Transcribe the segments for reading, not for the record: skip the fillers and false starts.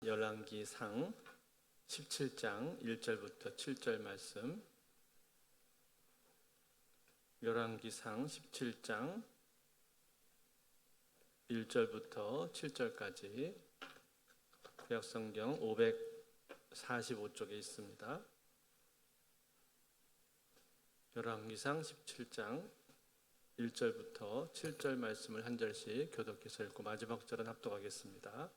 열왕기상 17장 1절부터 7절 말씀. 열왕기상 17장 1절부터 7절까지 구약성경 545쪽에 있습니다. 열왕기상 17장 1절부터 7절 말씀을 한 절씩 교독해서 읽고 마지막 절은 합독하겠습니다.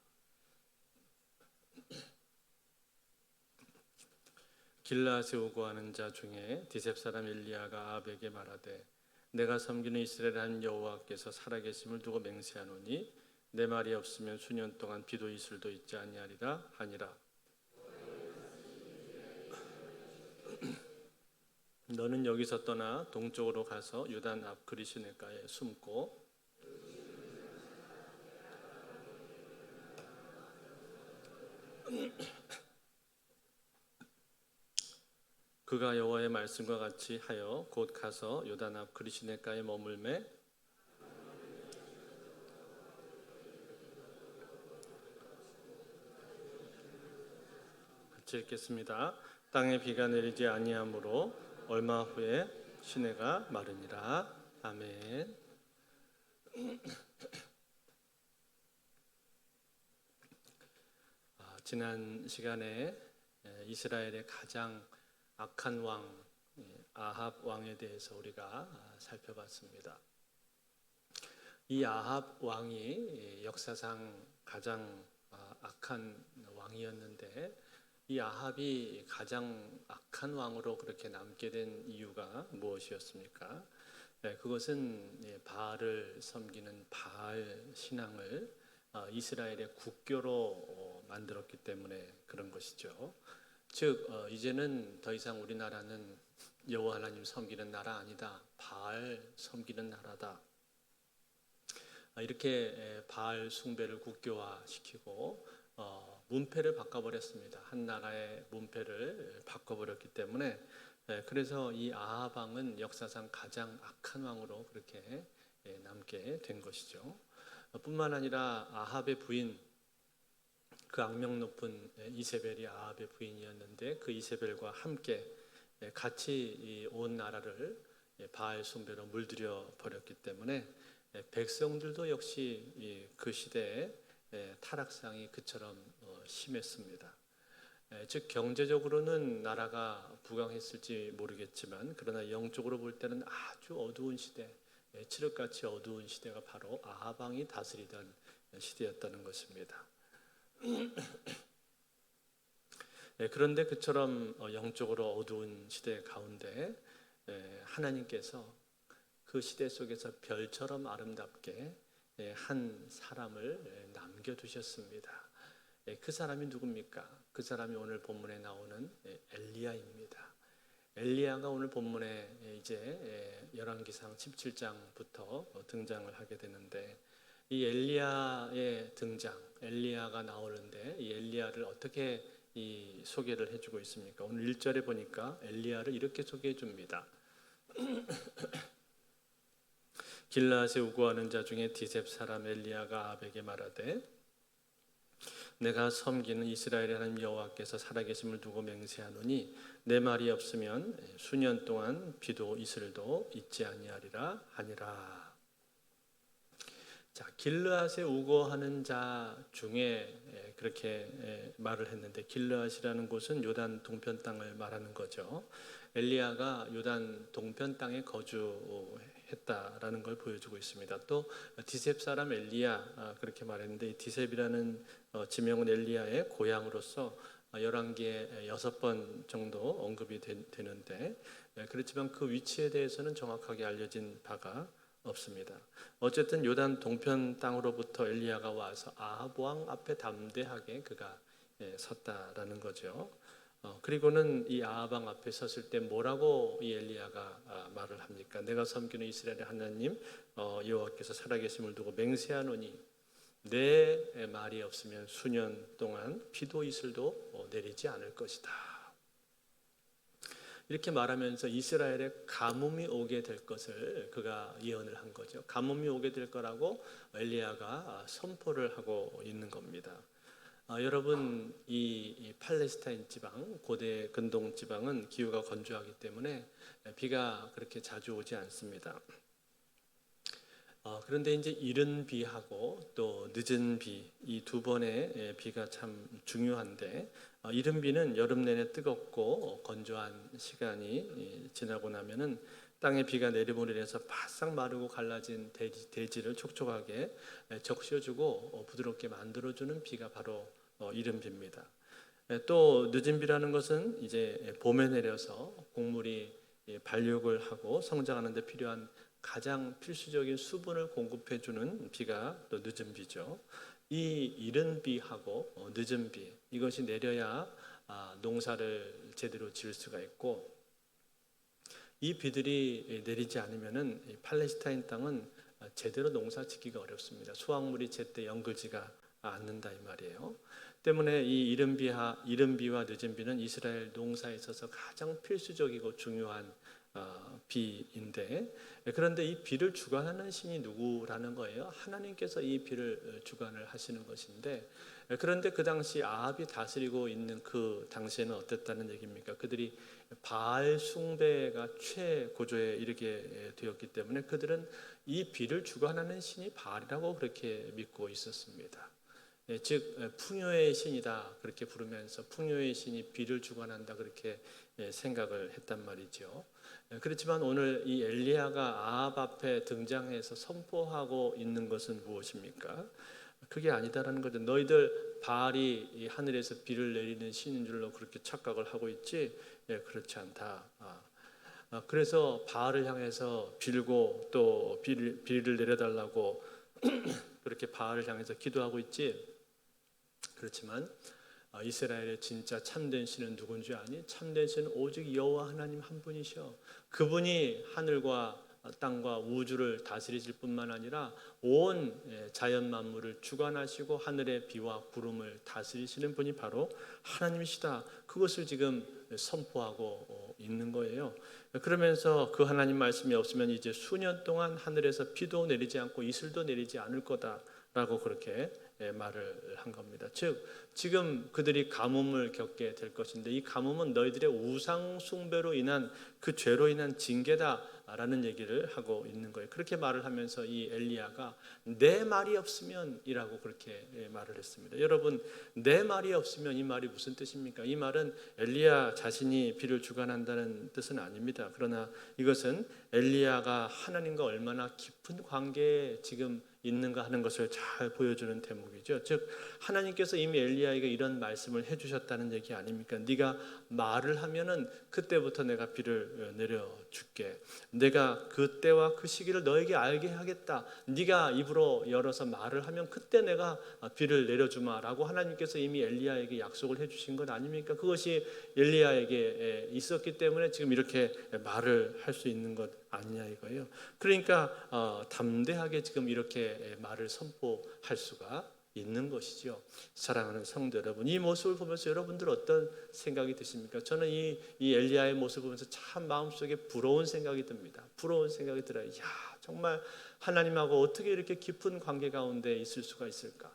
길르앗에 오고 하는 자 중에 디셉 사람 엘리야가 아합에게 말하되 내가 섬기는 이스라엘 하나님 여호와께서 살아계심을 두고 맹세하노니 내 말이 없으면 수년 동안 비도 이슬도 있지 아니하리라 하니라. 너는 여기서 떠나 동쪽으로 가서 요단 앞 그리시네가에 숨고 그가 여호와의 말씀과 같이 하여 곧 가서 요단 앞 그리시네가에 머물매 같이 읽겠습니다. 땅에 비가 내리지 아니하므로 얼마 후에 시내가 마르니라. 아멘. 지난 시간에 이스라엘의 가장 악한 왕 아합 왕에 대해서 우리가 살펴봤습니다. 이 아합 왕이 역사상 가장 악한 왕이었는데 이 아합이 가장 악한 왕으로 그렇게 남게 된 이유가 무엇이었습니까? 그것은 바알을 섬기는 바알 신앙을 이스라엘의 국교로 만들었기 때문에 그런 것이죠. 즉 이제는 더 이상 우리나라는 여호와 하나님 섬기는 나라 아니다. 바알 섬기는 나라다. 이렇게 바알 숭배를 국교화시키고 문패를 바꿔버렸습니다. 한 나라의 문패를 바꿔버렸기 때문에 그래서 이 아합 왕은 역사상 가장 악한 왕으로 그렇게 남게 된 것이죠. 뿐만 아니라 아합의 부인, 그 악명 높은 이세벨이 아합의 부인이었는데 그 이세벨과 함께 같이 온 나라를 바알 숭배로 물들여 버렸기 때문에 백성들도 역시 그 시대에 타락상이 그처럼 심했습니다. 즉 경제적으로는 나라가 부강했을지 모르겠지만 그러나 영적으로 볼 때는 아주 어두운 시대, 칠흑같이 어두운 시대가 바로 아합 왕이 다스리던 시대였다는 것입니다. 그런데 그처럼 영적으로 어두운 시대 가운데 하나님께서 그 시대 속에서 별처럼 아름답게 한 사람을 남겨두셨습니다. 그 사람이 누굽니까? 그 사람이 오늘 본문에 나오는 엘리야입니다. 엘리야가 오늘 본문에 이제 열왕기상 17장부터 등장을 하게 되는데 이 엘리야의 등장, 엘리야가 나오는데 이 엘리야를 어떻게 소개를 해주고 있습니까? 오늘 1절에 보니까 엘리야를 이렇게 소개해 줍니다. 길르앗에 우고하는 자 중에 디셉 사람 엘리야가 아합에게 말하되 내가 섬기는 이스라엘의 하나님 여호와께서 살아계심을 두고 맹세하노니 내 말이 없으면 수년 동안 비도 이슬도 있지 아니하리라 하니라. 자, 길르앗에 우고하는 자 중에 그렇게 말을 했는데 길르앗이라는 곳은 요단 동편 땅을 말하는 거죠. 엘리야가 요단 동편 땅에 거주했다라는 걸 보여주고 있습니다. 또 디셉 사람 엘리야 그렇게 말했는데 이 디셉이라는 지명은 엘리야의 고향으로서 열왕기에 6번 정도 언급이 되는데 그렇지만 그 위치에 대해서는 정확하게 알려진 바가 없습니다. 어쨌든 요단 동편 땅으로부터 엘리야가 와서 아합 왕 앞에 담대하게 그가 섰다라는 거죠. 그리고는 이 아합 왕 앞에 섰을 때 뭐라고 이 엘리야가 말을 합니까? 내가 섬기는 이스라엘의 하나님 여호와께서 살아계심을 두고 맹세하노니 내 말이 없으면 수년 동안 비도 이슬도 내리지 않을 것이다. 이렇게 말하면서 이스라엘에 가뭄이 오게 될 것을 그가 예언을 한 거죠. 가뭄이 오게 될 거라고 엘리야가 선포를 하고 있는 겁니다. 여러분 이 팔레스타인 지방, 고대 근동 지방은 기후가 건조하기 때문에 비가 그렇게 자주 오지 않습니다. 그런데 이제 이른 비하고 또 늦은 비, 이 두 번의 비가 참 중요한데, 이른 비는 여름 내내 뜨겁고 건조한 시간이 지나고 나면은 땅에 비가 내림으로 인해서 바싹 마르고 갈라진 대지를 촉촉하게 적셔주고 부드럽게 만들어주는 비가 바로 이른 비입니다. 또 늦은 비라는 것은 이제 봄에 내려서 곡물이 발육을 하고 성장하는 데 필요한 가장 필수적인 수분을 공급해 주는 비가 또 늦은 비죠. 이 이른 비하고 늦은 비, 이것이 내려야 농사를 제대로 지을 수가 있고, 이 비들이 내리지 않으면은 팔레스타인 땅은 제대로 농사 짓기가 어렵습니다. 수확물이 제때 연결지가 않는다 이 말이에요. 때문에 이 이른 비와 늦은 비는 이스라엘 농사에 있어서 가장 필수적이고 중요한 비인데, 그런데 이 비를 주관하는 신이 누구라는 거예요? 하나님께서 이 비를 주관을 하시는 것인데, 그런데 그 당시 아합이 다스리고 있는 그 당시에는 어땠다는 얘기입니까? 그들이 바알 숭배가 최고조에 이르게 되었기 때문에 그들은 이 비를 주관하는 신이 바알이라고 그렇게 믿고 있었습니다. 즉 풍요의 신이다 그렇게 부르면서 풍요의 신이 비를 주관한다 그렇게 생각을 했단 말이죠. 그렇지만 오늘 이 엘리야가 아합 앞에 등장해서 선포하고 있는 것은 무엇입니까? 그게 아니다라는 거죠. 너희들 바알이 이 하늘에서 비를 내리는 신인 줄로 그렇게 착각을 하고 있지, 그렇지 않다. 그래서 바알을 향해서 빌고 또 비를 내려달라고 그렇게 바알을 향해서 기도하고 있지. 그렇지만 이스라엘의 진짜 참된 신은 누군지 아니? 참된 신은 오직 여호와 하나님 한 분이셔. 그분이 하늘과 땅과 우주를 다스리실 뿐만 아니라 온 자연 만물을 주관하시고 하늘의 비와 구름을 다스리시는 분이 바로 하나님이시다. 그것을 지금 선포하고 있는 거예요. 그러면서 그 하나님 말씀이 없으면 이제 수년 동안 하늘에서 비도 내리지 않고 이슬도 내리지 않을 거다라고 그렇게 말을 한 겁니다. 즉 지금 그들이 가뭄을 겪게 될 것인데, 이 가뭄은 너희들의 우상 숭배로 인한 그 죄로 인한 징계다라는 얘기를 하고 있는 거예요. 그렇게 말을 하면서 이 엘리야가 내 말이 없으면이라고 그렇게 말을 했습니다. 여러분, 내 말이 없으면 이 말이 무슨 뜻입니까? 이 말은 엘리야 자신이 비를 주관한다는 뜻은 아닙니다. 그러나 이것은 엘리야가 하나님과 얼마나 깊은 관계에 지금 있는가 하는 것을 잘 보여주는 대목이죠. 즉 하나님께서 이미 엘리야에게 이런 말씀을 해주셨다는 얘기 아닙니까? 네가 말을 하면은 그때부터 내가 비를 내려줄게. 내가 그때와 그 시기를 너에게 알게 하겠다. 네가 입으로 열어서 말을 하면 그때 내가 비를 내려주마라고 하나님께서 이미 엘리야에게 약속을 해주신 것 아닙니까? 그것이 엘리야에게 있었기 때문에 지금 이렇게 말을 할 수 있는 것 아니냐 이거예요. 그러니까 담대하게 지금 이렇게 말을 선포할 수가 있는 것이죠. 사랑하는 성도 여러분, 이 모습을 보면서 여러분들 어떤 생각이 드십니까? 저는 이 엘리야의 모습을 보면서 참 마음속에 부러운 생각이 듭니다. 부러운 생각이 들어요. 야, 정말 하나님하고 어떻게 이렇게 깊은 관계 가운데 있을 수가 있을까?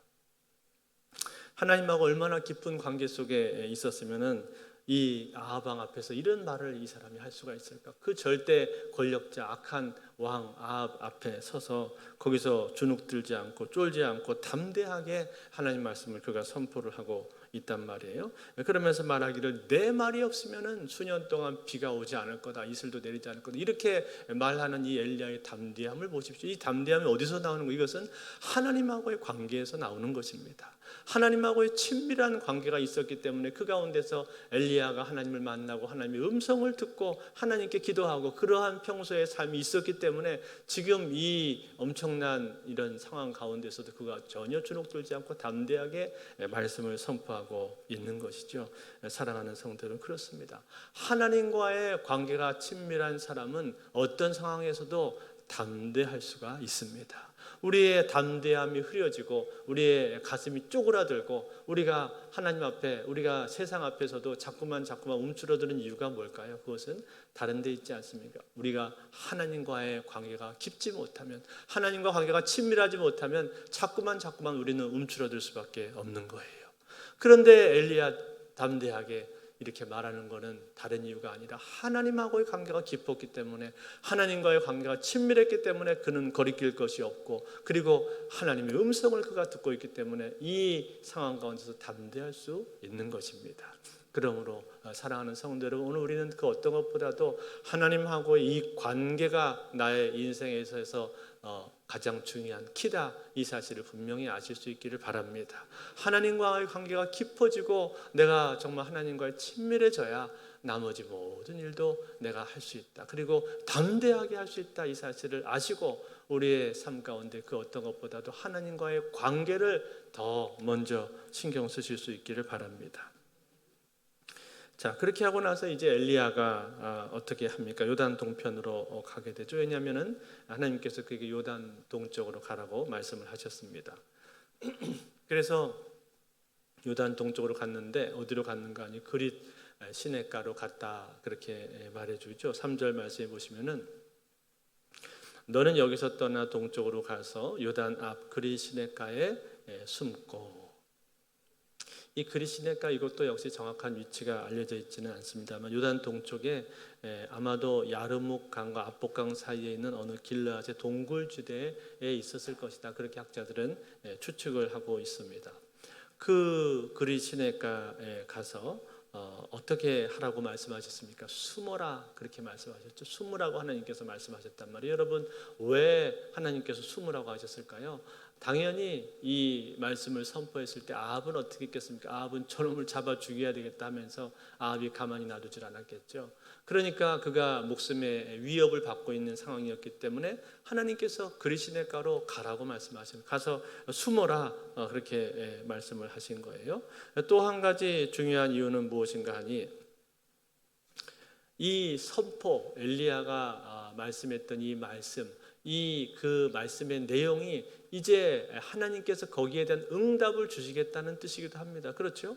하나님하고 얼마나 깊은 관계 속에 있었으면은 이 아합 왕 앞에서 이런 말을 이 사람이 할 수가 있을까? 그 절대 권력자 악한 왕 아합 앞에 서서 거기서 주눅들지 않고 쫄지 않고 담대하게 하나님 말씀을 그가 선포를 하고 있단 말이에요. 그러면서 말하기를 내 말이 없으면은 수년 동안 비가 오지 않을 거다, 이슬도 내리지 않을 거다, 이렇게 말하는 이 엘리야의 담대함을 보십시오. 이 담대함이 어디서 나오는 거? 이것은 하나님하고의 관계에서 나오는 것입니다. 하나님하고의 친밀한 관계가 있었기 때문에 그 가운데서 엘리야가 하나님을 만나고 하나님의 음성을 듣고 하나님께 기도하고 그러한 평소의 삶이 있었기 때문에 지금 이 엄청난 이런 상황 가운데서도 그가 전혀 주눅들지 않고 담대하게 말씀을 선포하고 있는 것이죠. 사랑하는 성도들은 그렇습니다. 하나님과의 관계가 친밀한 사람은 어떤 상황에서도 담대할 수가 있습니다. 우리의 담대함이 흐려지고 우리의 가슴이 쪼그라들고 우리가 하나님 앞에, 우리가 세상 앞에서도 자꾸만 움츠러드는 이유가 뭘까요? 그것은 다른 데 있지 않습니까? 우리가 하나님과의 관계가 깊지 못하면, 하나님과 관계가 친밀하지 못하면 자꾸만 우리는 움츠러들 수밖에 없는 거예요. 그런데 엘리야 담대하게 이렇게 말하는 것은 다른 이유가 아니라 하나님하고의 관계가 깊었기 때문에, 하나님과의 관계가 친밀했기 때문에 그는 거리낄 것이 없고, 그리고 하나님의 음성을 그가 듣고 있기 때문에 이 상황 가운데서 담대할 수 있는 것입니다. 그러므로 사랑하는 성도 여러분, 오늘 우리는 그 어떤 것보다도 하나님하고의 이 관계가 나의 인생에 있어서 가장 중요한 키다, 이 사실을 분명히 아실 수 있기를 바랍니다. 하나님과의 관계가 깊어지고 내가 정말 하나님과의 친밀해져야 나머지 모든 일도 내가 할 수 있다, 그리고 담대하게 할 수 있다, 이 사실을 아시고 우리의 삶 가운데 그 어떤 것보다도 하나님과의 관계를 더 먼저 신경 쓰실 수 있기를 바랍니다. 자, 그렇게 하고 나서 이제 엘리야가 어떻게 합니까? 요단 동편으로 가게 되죠. 왜냐하면은 하나님께서 그에게 요단 동쪽으로 가라고 말씀을 하셨습니다. 그래서 요단 동쪽으로 갔는데 어디로 갔는가 하니 그릿 시냇가로 갔다, 그렇게 말해주죠. 3절 말씀해 보시면은 너는 여기서 떠나 동쪽으로 가서 요단 앞 그릿 시냇가에 숨고. 이 그릿 시냇가, 이것도 역시 정확한 위치가 알려져 있지는 않습니다만 요단 동쪽에 아마도 야르묵 강과 압복 강 사이에 있는 어느 길르앗의 동굴지대에 있었을 것이다, 그렇게 학자들은 추측을 하고 있습니다. 그 그릿 시냇가에 가서 어떻게 하라고 말씀하셨습니까? 숨어라, 그렇게 말씀하셨죠. 숨으라고 하나님께서 말씀하셨단 말이에요. 여러분, 왜 하나님께서 숨으라고 하셨을까요? 당연히 이 말씀을 선포했을 때 아합은 어떻게 했겠습니까? 아합은 저놈을 잡아 죽여야 되겠다 하면서 아합이 가만히 놔두질 않았겠죠. 그러니까 그가 목숨의 위협을 받고 있는 상황이었기 때문에 하나님께서 그릿 시냇가로 가라고 말씀하신, 가서 숨어라, 그렇게 말씀을 하신 거예요. 또 한 가지 중요한 이유는 무엇인가 하니, 이 선포, 엘리야가 말씀했던 이 말씀, 그 말씀의 내용이 이제 하나님께서 거기에 대한 응답을 주시겠다는 뜻이기도 합니다. 그렇죠?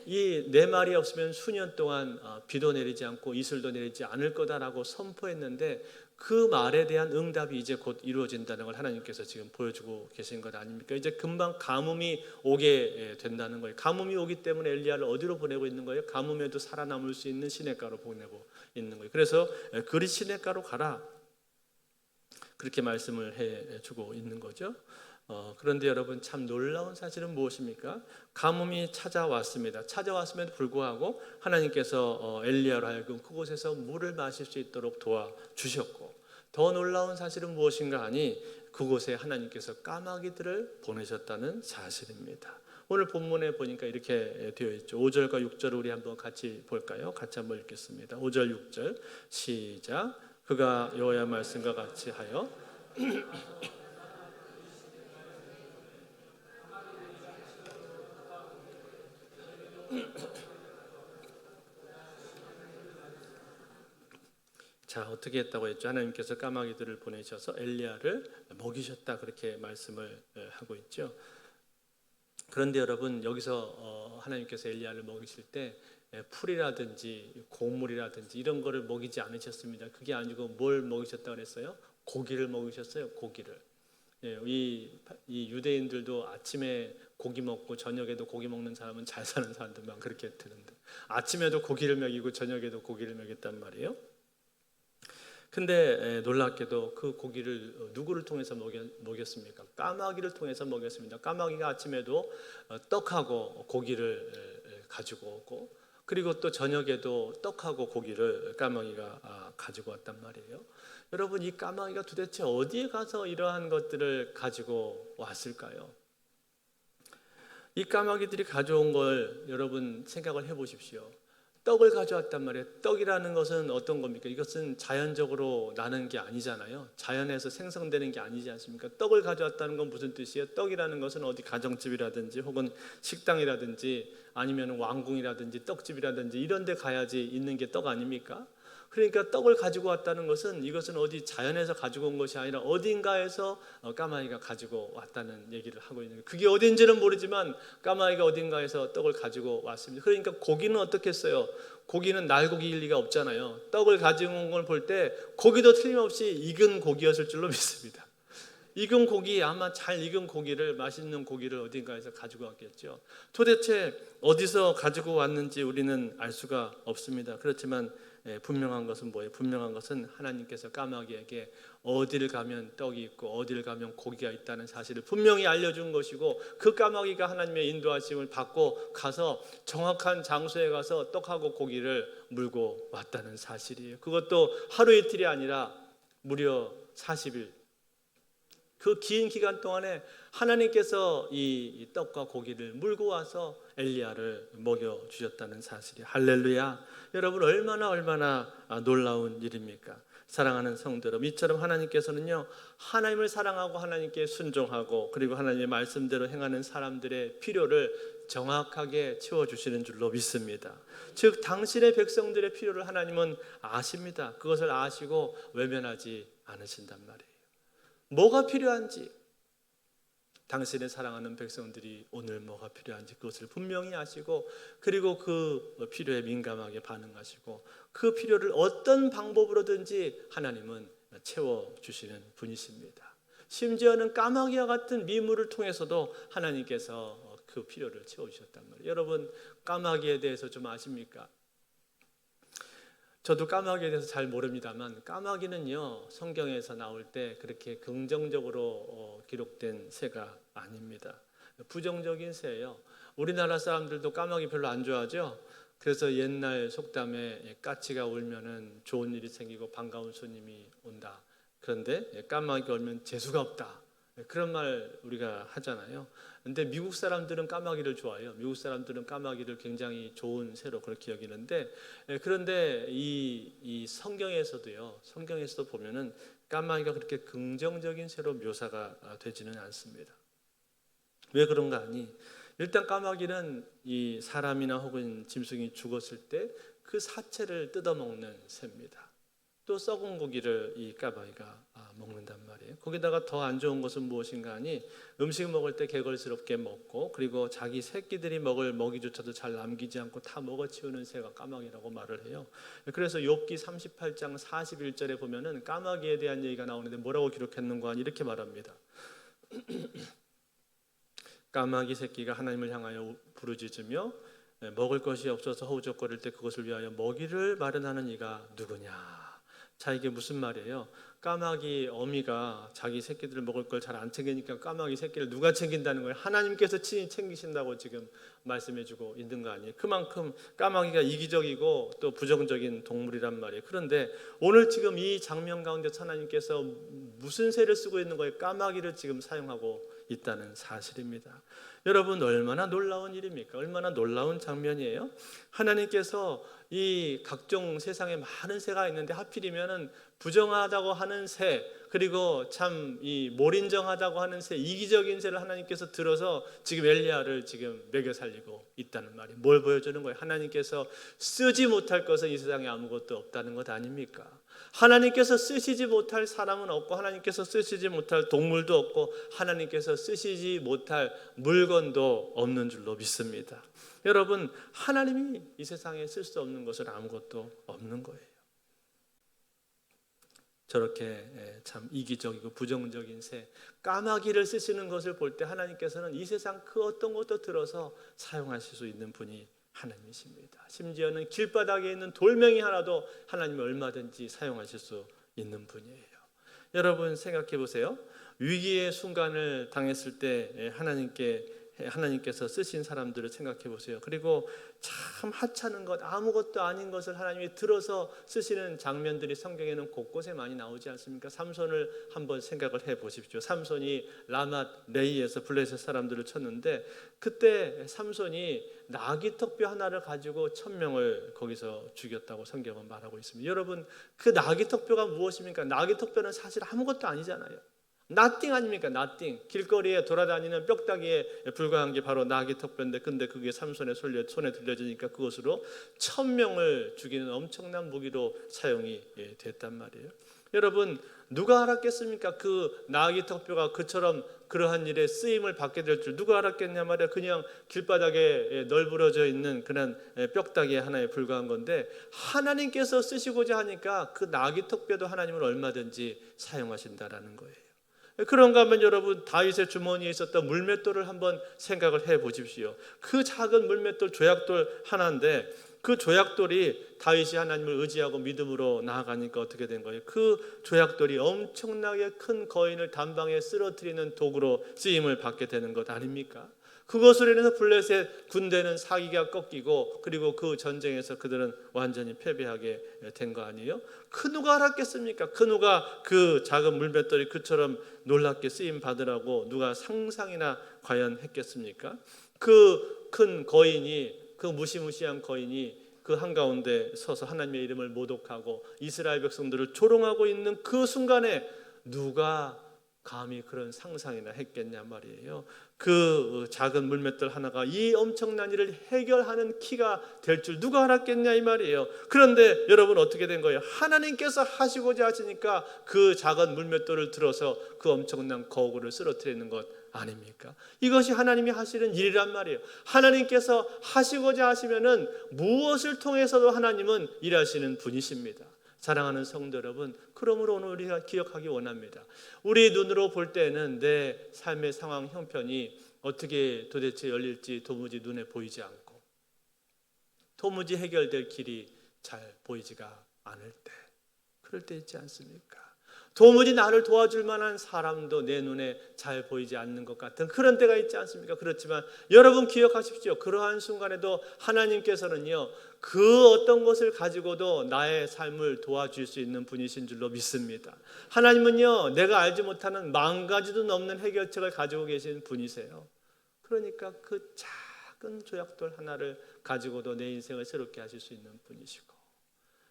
이 내 말이 없으면 수년 동안 비도 내리지 않고 이슬도 내리지 않을 거다라고 선포했는데 그 말에 대한 응답이 이제 곧 이루어진다는 걸 하나님께서 지금 보여주고 계신 것 아닙니까? 이제 금방 가뭄이 오게 된다는 거예요. 가뭄이 오기 때문에 엘리야를 어디로 보내고 있는 거예요? 가뭄에도 살아남을 수 있는 시냇가로 보내고 있는 거예요. 그래서 그릿 시냇가로 가라, 그렇게 말씀을 해주고 있는 거죠. 그런데 여러분, 참 놀라운 사실은 무엇입니까? 가뭄이 찾아왔습니다. 찾아왔음에도 불구하고 하나님께서 엘리야로 하여금 그곳에서 물을 마실 수 있도록 도와주셨고, 더 놀라운 사실은 무엇인가 하니 그곳에 하나님께서 까마귀들을 보내셨다는 사실입니다. 오늘 본문에 보니까 이렇게 되어 있죠. 5절과 6절을 우리 한번 같이 볼까요? 같이 한번 읽겠습니다. 5절 6절 시작. 그가 여호와의 말씀과 같이 하여 자, 어떻게 했다고 했죠? 하나님께서 까마귀들을 보내셔서 엘리야를 먹이셨다, 그렇게 말씀을 하고 있죠. 그런데 여러분, 여기서 하나님께서 엘리야를 먹이실 때 풀이라든지 곡물이라든지 이런 거를 먹이지 않으셨습니다. 그게 아니고 뭘 먹이셨다고 그랬어요? 고기를 먹이셨어요. 고기를. 이 유대인들도 아침에 고기 먹고 저녁에도 고기 먹는 사람은 잘 사는 사람들만 그렇게 되는데, 아침에도 고기를 먹이고 저녁에도 고기를 먹였단 말이에요. 근데 놀랍게도 그 고기를 누구를 통해서 먹였습니까? 까마귀를 통해서 먹였습니다. 까마귀가 아침에도 떡하고 고기를 가지고 오고, 그리고 또 저녁에도 떡하고 고기를 까마귀가 가지고 왔단 말이에요. 여러분, 이 까마귀가 도대체 어디에 가서 이러한 것들을 가지고 왔을까요? 이 까마귀들이 가져온 걸 여러분 생각을 해보십시오. 떡을 가져왔단 말이에요. 떡이라는 것은 어떤 겁니까? 이것은 자연적으로 나는 게 아니잖아요. 자연에서 생성되는 게 아니지 않습니까? 떡을 가져왔다는 건 무슨 뜻이에요? 떡이라는 것은 어디 가정집이라든지 혹은 식당이라든지 아니면 왕궁이라든지 떡집이라든지 이런 데 가야지 있는 게 떡 아닙니까? 그러니까 떡을 가지고 왔다는 것은 이것은 어디 자연에서 가지고 온 것이 아니라 어딘가에서 까마귀가 가지고 왔다는 얘기를 하고 있는 거예요. 그게 어딘지는 모르지만 까마귀가 어딘가에서 떡을 가지고 왔습니다. 그러니까 고기는 어떻게 했어요? 고기는 날고기일 리가 없잖아요. 떡을 가지고 온 걸 볼 때 고기도 틀림없이 익은 고기였을 줄로 믿습니다. 익은 고기, 아마 잘 익은 고기를, 맛있는 고기를 어딘가에서 가지고 왔겠죠. 도대체 어디서 가지고 왔는지 우리는 알 수가 없습니다. 그렇지만 분명한 것은 뭐예요? 분명한 것은 하나님께서 까마귀에게 어디를 가면 떡이 있고 어디를 가면 고기가 있다는 사실을 분명히 알려준 것이고, 그 까마귀가 하나님의 인도하심을 받고 가서 정확한 장소에 가서 떡하고 고기를 물고 왔다는 사실이에요. 그것도 하루 이틀이 아니라 무려 40일, 그 긴 기간 동안에 하나님께서 이 떡과 고기를 물고 와서 엘리야를 먹여주셨다는 사실이, 할렐루야. 여러분, 얼마나 놀라운 일입니까? 사랑하는 성도 여러분, 이처럼 하나님께서는요, 하나님을 사랑하고 하나님께 순종하고 그리고 하나님의 말씀대로 행하는 사람들의 필요를 정확하게 채워주시는 줄로 믿습니다. 즉 당신의 백성들의 필요를 하나님은 아십니다. 그것을 아시고 외면하지 않으신단 말이에요. 뭐가 필요한지, 당신의 사랑하는 백성들이 오늘 뭐가 필요한지 그것을 분명히 아시고, 그리고 그 필요에 민감하게 반응하시고 그 필요를 어떤 방법으로든지 하나님은 채워주시는 분이십니다. 심지어는 까마귀와 같은 미물을 통해서도 하나님께서 그 필요를 채워주셨단 말이에요. 여러분, 까마귀에 대해서 좀 아십니까? 저도 까마귀에 대해서 잘 모릅니다만, 까마귀는요, 성경에서 나올 때 그렇게 긍정적으로 기록된 새가 아닙니다. 부정적인 새예요. 우리나라 사람들도 까마귀 별로 안 좋아하죠. 그래서 옛날 속담에 까치가 울면은 좋은 일이 생기고 반가운 손님이 온다. 그런데 까마귀가 울면 재수가 없다. 그런 말 우리가 하잖아요. 근데 미국 사람들은 까마귀를 좋아해요. 미국 사람들은 까마귀를 굉장히 좋은 새로 그렇게 여기는데, 그런데 이 성경에서도 보면은 까마귀가 그렇게 긍정적인 새로 묘사가 되지는 않습니다. 왜 그런가 하니, 일단 까마귀는 이 사람이나 혹은 짐승이 죽었을 때 그 사체를 뜯어먹는 새입니다. 또 썩은 고기를 이 까마귀가 먹는단 말이에요. 거기다가 더 안 좋은 것은 무엇인가 하니, 음식 먹을 때 개걸스럽게 먹고 그리고 자기 새끼들이 먹을 먹이조차도 잘 남기지 않고 다 먹어치우는 새가 까마귀라고 말을 해요. 그래서 욥기 38장 41절에 보면은 까마귀에 대한 얘기가 나오는데 뭐라고 기록했는가 하니 이렇게 말합니다. 까마귀 새끼가 하나님을 향하여 부르짖으며 먹을 것이 없어서 허우적거릴 때 그것을 위하여 먹이를 마련하는 이가 누구냐. 자, 이게 무슨 말이에요? 까마귀 어미가 자기 새끼들을 먹을 걸 잘 안 챙기니까 까마귀 새끼를 누가 챙긴다는 거예요? 하나님께서 친히 챙기신다고 지금 말씀해주고 있는 거 아니에요? 그만큼 까마귀가 이기적이고 또 부정적인 동물이란 말이에요. 그런데 오늘 지금 이 장면 가운데 하나님께서 무슨 새를 쓰고 있는 거예요? 까마귀를 지금 사용하고 있다는 사실입니다. 여러분, 얼마나 놀라운 일입니까? 얼마나 놀라운 장면이에요? 하나님께서 이 각종 세상에 많은 새가 있는데 하필이면은 부정하다고 하는 새, 그리고 참 이 몰인정하다고 하는 새, 이기적인 새를 하나님께서 들어서 지금 엘리야를 지금 먹여 살리고 있다는 말이 뭘 보여주는 거예요? 하나님께서 쓰지 못할 것은 이 세상에 아무것도 없다는 것 아닙니까? 하나님께서 쓰시지 못할 사람은 없고 하나님께서 쓰시지 못할 동물도 없고 하나님께서 쓰시지 못할 물건도 없는 줄로 믿습니다. 여러분, 하나님이 이 세상에 쓸 수 없는 것은 아무것도 없는 거예요. 저렇게 참 이기적이고 부정적인 새, 까마귀를 쓰시는 것을 볼 때 하나님께서는 이 세상 그 어떤 것도 들어서 사용하실 수 있는 분이 하나님이십니다. 심지어는 길바닥에 있는 돌멩이 하나도 하나님이 얼마든지 사용하실 수 있는 분이에요. 여러분, 생각해 보세요. 위기의 순간을 당했을 때 하나님께서 쓰신 사람들을 생각해 보세요. 그리고 참 하찮은 것, 아무것도 아닌 것을 하나님이 들어서 쓰시는 장면들이 성경에는 곳곳에 많이 나오지 않습니까? 삼손을 한번 생각을 해 보십시오. 삼손이 라맛 레이에서 블레셋 사람들을 쳤는데, 그때 삼손이 나귀 턱뼈 하나를 가지고 1000명을 거기서 죽였다고 성경은 말하고 있습니다. 여러분, 그 나귀 턱뼈가 무엇입니까? 나귀 턱뼈는 사실 아무것도 아니잖아요. 나띵 아닙니까? 나띵. 길거리에 돌아다니는 뼈다귀에 불과한 게 바로 나귀 턱뼈인데, 근데 그게 삼손의 손에 들려지니까 그것으로 1000명을 죽이는 엄청난 무기로 사용이 됐단 말이에요. 여러분, 누가 알았겠습니까? 그 나귀 턱뼈가 그처럼 그러한 일에 쓰임을 받게 될 줄 누가 알았겠냐 말이야. 그냥 길바닥에 널브러져 있는 그런 뼈다귀 하나에 불과한 건데, 하나님께서 쓰시고자 하니까 그 나귀 턱뼈도 하나님은 얼마든지 사용하신다라는 거예요. 그런가 하면 여러분, 다윗의 주머니에 있었던 물맷돌을 한번 생각을 해 보십시오. 그 작은 물맷돌, 조약돌 하나인데 그 조약돌이 다윗이 하나님을 의지하고 믿음으로 나아가니까 어떻게 된 거예요? 그 조약돌이 엄청나게 큰 거인을 단방에 쓰러뜨리는 도구로 쓰임을 받게 되는 것 아닙니까? 그것으로 인해서 블레셋 군대는 사기가 꺾이고, 그리고 그 전쟁에서 그들은 완전히 패배하게 된 거 아니에요? 그 누가 알았겠습니까? 그 누가 그 작은 물맷돌이 그처럼 놀랍게 쓰임 받으라고 누가 상상이나 과연 했겠습니까? 그 큰 거인이, 그 무시무시한 거인이 그 한가운데 서서 하나님의 이름을 모독하고 이스라엘 백성들을 조롱하고 있는 그 순간에 누가 감히 그런 상상이나 했겠냐 말이에요. 그 작은 물맷돌 하나가 이 엄청난 일을 해결하는 키가 될 줄 누가 알았겠냐 이 말이에요. 그런데 여러분, 어떻게 된 거예요? 하나님께서 하시고자 하시니까 그 작은 물맷돌을 들어서 그 엄청난 거구를 쓰러뜨리는 것 아닙니까? 이것이 하나님이 하시는 일이란 말이에요. 하나님께서 하시고자 하시면은 무엇을 통해서도 하나님은 일하시는 분이십니다. 사랑하는 성도 여러분, 그러므로 오늘 우리가 기억하기 원합니다. 우리 눈으로 볼 때는 내 삶의 상황 형편이 어떻게 도대체 열릴지 도무지 눈에 보이지 않고, 도무지 해결될 길이 잘 보이지가 않을 때, 그럴 때 있지 않습니까? 도무지 나를 도와줄 만한 사람도 내 눈에 잘 보이지 않는 것 같은 그런 때가 있지 않습니까? 그렇지만 여러분 기억하십시오. 그러한 순간에도 하나님께서는요, 그 어떤 것을 가지고도 나의 삶을 도와줄 수 있는 분이신 줄로 믿습니다. 하나님은요, 내가 알지 못하는 10,000가지도 넘는 해결책을 가지고 계신 분이세요. 그러니까 그 작은 조약돌 하나를 가지고도 내 인생을 새롭게 하실 수 있는 분이시고,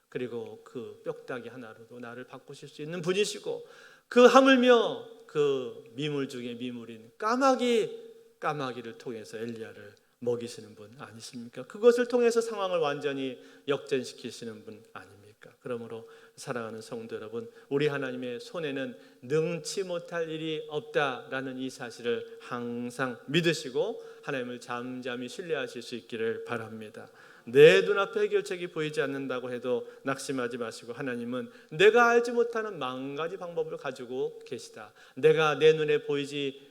그리고 그 뼈다귀 하나로도 나를 바꾸실 수 있는 분이시고, 그 하물며 그 미물 중에 미물인 까마귀를 통해서 엘리야를 먹이시는 분 아니십니까? 그것을 통해서 상황을 완전히 역전시키시는 분 아닙니까? 그러므로 사랑하는 성도 여러분, 우리 하나님의 손에는 능치 못할 일이 없다라는 이 사실을 항상 믿으시고 하나님을 잠잠히 신뢰하실 수 있기를 바랍니다. 내 눈앞에 해결책이 보이지 않는다고 해도 낙심하지 마시고, 하나님은 내가 알지 못하는 10,000가지 방법을 가지고 계시다. 내가 내 눈에 보지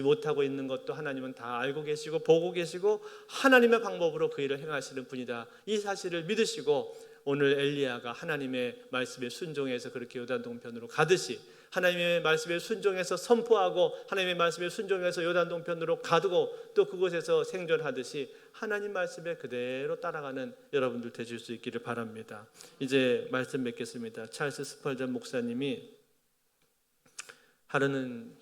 못하고 있는 것도 하나님은 다 알고 계시고 보고 계시고 하나님의 방법으로 그 일을 행하시는 분이다. 이 사실을 믿으시고, 오늘 엘리야가 하나님의 말씀에 순종해서 그렇게 요단 동편으로 가듯이, 하나님의 말씀에 순종해서 선포하고 하나님의 말씀에 순종해서 요단 동편으로 가두고 또 그곳에서 생존하듯이 하나님 말씀에 그대로 따라가는 여러분들 되실 수 있기를 바랍니다. 이제 말씀 맺겠습니다. 찰스 스펄전 목사님이 하루는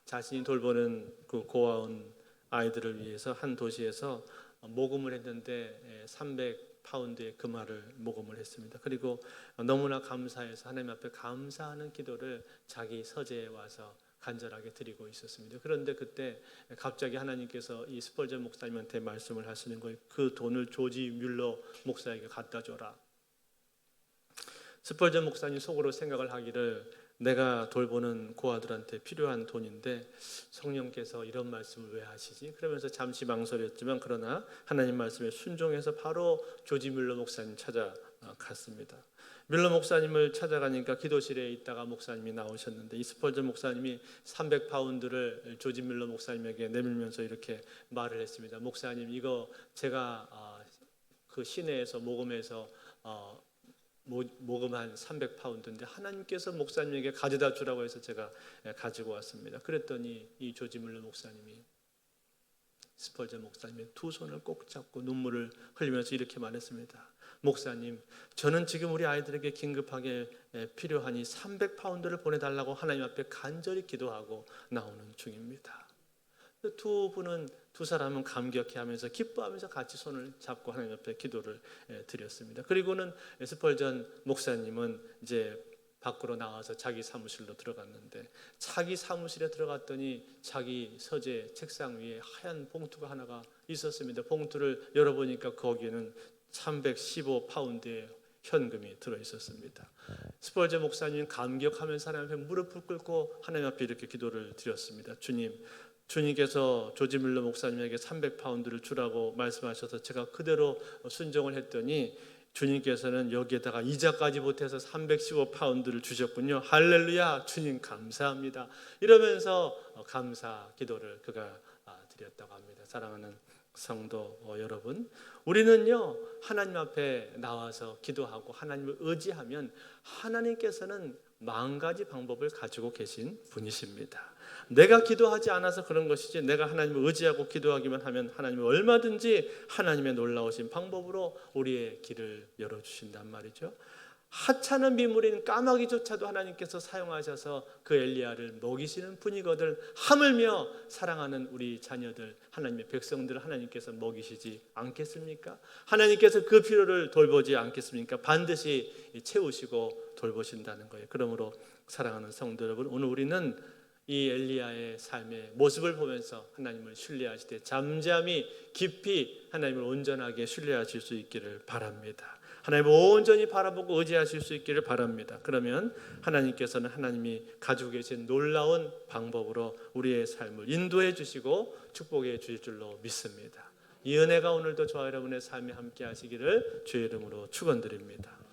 자신이 돌보는 그 고아원 아이들을 위해서 한 도시에서 모금을 했는데 300파운드의 금화를 모금을 했습니다. 그리고 너무나 감사해서 하나님 앞에 감사하는 기도를 자기 서재에 와서 간절하게 드리고 있었습니다. 그런데 그때 갑자기 하나님께서 이 스펄전 목사님한테 말씀을 하시는 거예요. 그 돈을 조지 뮬러 목사에게 갖다 줘라. 스펄전 목사님 속으로 생각을 하기를, 내가 돌보는 고아들한테 필요한 돈인데 성령께서 이런 말씀을 왜 하시지? 그러면서 잠시 망설였지만 그러나 하나님 말씀에 순종해서 바로 조지 뮬러 목사님 찾아갔습니다. 뮬러 목사님을 찾아가니까 기도실에 있다가 목사님이 나오셨는데, 이 스펄전 목사님이 300파운드를 조지 뮬러 목사님에게 내밀면서 이렇게 말을 했습니다. 목사님, 이거 제가 그 시내에서 모금해서 모금한 300파운드인데 하나님께서 목사님에게 가져다 주라고 해서 제가 가지고 왔습니다. 그랬더니 이 조지 뮬러 목사님이 스펄전 목사님의 두 손을 꼭 잡고 눈물을 흘리면서 이렇게 말했습니다. 목사님, 저는 지금 우리 아이들에게 긴급하게 필요하니 300파운드를 보내달라고 하나님 앞에 간절히 기도하고 나오는 중입니다. 두 사람은 감격해하면서 기뻐하면서 같이 손을 잡고 하나님 앞에 기도를 드렸습니다. 그리고는 스펄전 목사님은 이제 밖으로 나와서 자기 사무실로 들어갔는데, 자기 사무실에 들어갔더니 자기 서재 책상 위에 하얀 봉투가 하나가 있었습니다. 봉투를 열어보니까 거기에는 315파운드의 현금이 들어있었습니다. 스펄전 목사님은 감격하면서 하나님 앞에 무릎을 꿇고 하나님 앞에 이렇게 기도를 드렸습니다. 주님께서 조지 뮬러 목사님에게 300파운드를 주라고 말씀하셔서 제가 그대로 순종을 했더니 주님께서는 여기에다가 이자까지 보태서 315파운드를 주셨군요. 할렐루야, 주님 감사합니다. 이러면서 감사 기도를 그가 드렸다고 합니다. 사랑하는 성도 여러분, 우리는요 하나님 앞에 나와서 기도하고 하나님을 의지하면 하나님께서는 10,000가지 방법을 가지고 계신 분이십니다. 내가 기도하지 않아서 그런 것이지, 내가 하나님을 의지하고 기도하기만 하면 하나님은 얼마든지 하나님의 놀라우신 방법으로 우리의 길을 열어주신단 말이죠. 하찮은 미물인 까마귀조차도 하나님께서 사용하셔서 그 엘리야를 먹이시는 분이거든, 하물며 사랑하는 우리 자녀들, 하나님의 백성들을 하나님께서 먹이시지 않겠습니까? 하나님께서 그 필요를 돌보지 않겠습니까? 반드시 채우시고 돌보신다는 거예요. 그러므로 사랑하는 성도 여러분, 오늘 우리는 이 엘리야의 삶의 모습을 보면서 하나님을 신뢰하시되 잠잠히 깊이 하나님을 온전하게 신뢰하실 수 있기를 바랍니다. 하나님을 온전히 바라보고 의지하실 수 있기를 바랍니다. 그러면 하나님께서는 하나님이 가지고 계신 놀라운 방법으로 우리의 삶을 인도해 주시고 축복해 주실 줄로 믿습니다. 이 은혜가 오늘도 저와 여러분의 삶에 함께 하시기를 주의 이름으로 축원드립니다.